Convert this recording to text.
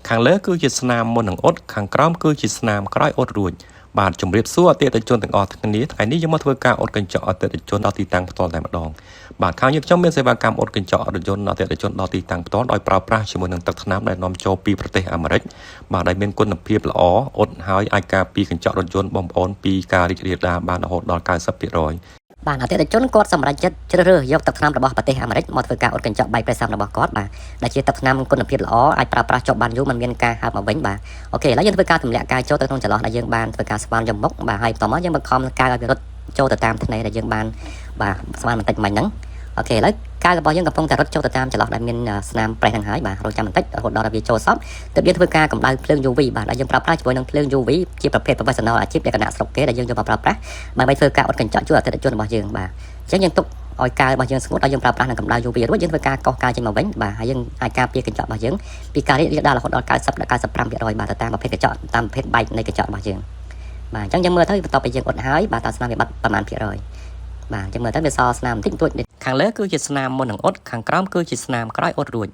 ខាងលើគឺជាស្នាមមុននឹងអ៊ុតខាងក្រោមគឺជាស្នាមក្រោយអ៊ុតរួចបាទជំរាបសួរអតិថិជនទាំងអស់គ្នាថ្ងៃនេះយើងមកធ្វើការអ៊ុតកញ្ចក់អតិថិជនដល់ទីតាំងផ្ទាល់តែម្ដងបាទខាងយើងខ្ញុំមានសេវាកម្មអ៊ុតកញ្ចក់រថយន្តអតិថិជនដល់ទីតាំងផ្ទាល់ដោយប្រើប្រាស់ជាមួយនឹងទឹកថ្នាំដែលនាំចូលពីប្រទេសអាមេរិកបាទដែលមានគុណភាពល្អអ៊ុតហើយអាចការពារកញ្ចក់រថយន្តបងប្អូនពីការរីករាលដាលបានរហូតដល់ 90% បាទអតិថិជនគាត់សម្រេចចិត្តជ្រើសរើសយកទឹកថ្នាំរបស់ប្រទេសអាមេរិកមកធ្វើការអ៊ុតកញ្ចក់បែកប្រេសាំរបស់គាត់បាទដែលជាទឹកថ្នាំគុណភាពល្អអាចប្រើប្រាស់ជាប់បានយូរមិនមានការហើបមកវិញបាទអូខេឥឡូវយើងធ្វើការទម្លាក់កាយចូលទៅក្នុងចន្លោះដែលយើងបានធ្វើការស្វានយកមុខបាទហើយបន្តមកយើងបង្ខំកាយឲ្យវារត់ចូលទៅតាមថ្នេរដែលយើងបានបាទស្វានបន្តិចមិញហ្នឹងអូខេឥឡូវកាយរបស់យើងកំពុងតែរត់ចូលទៅតាមចន្លោះដែលមានស្នាមប្រេះហ្នឹងហើយបាទរត់ចាំបន្តិចរហូតដល់វាចូលសពទើបយើងធ្វើការកម្ដៅភ្លើង UV បាទដែលយើងប្រើប្រាស់ជាមួយនឹងភ្លើង UV ជាប្រភេទ professional អាជីពលក្ខណៈស្រុកគេដែលយើងយកមកប្រើប្រាស់ដើម្បីធ្វើការអ៊ុតកញ្ចក់ជួយអតិថិជនរបស់យើងបាទអញ្ចឹងយើងទុកឲ្យកាយរបស់យើងស្ងួតឲ្យយើងប្រើប្រាស់នឹងកម្ដៅ UV រួចយើងធ្វើការកោសកាយចេញមកវិញបាទហើយយើងអាចការពារកញ្ចក់របស់យើងពីការរីករាលដាលរហូតដល់90ដល់ 95% បាទទៅតាមប្រភេទកញ្ចក់តាមប្រភេទបែកនៃកញ្ចក់របស់យើងបាទអញ្ចឹងយើងមើលទៅបន្ទាប់ពីយើងអ៊ុតហើយបាទតើស្នាមវាបាត់ប្រមាណភាគរយបាទអញ្ចឹងមើលទៅវាសល់ស្នាមបន្តិចបន្តួចខាងលើគឺជាស្នាមមុននឹងអ៊ុតខាងក្រោមគឺជាស្នាមក្រោយអ៊ុតរួច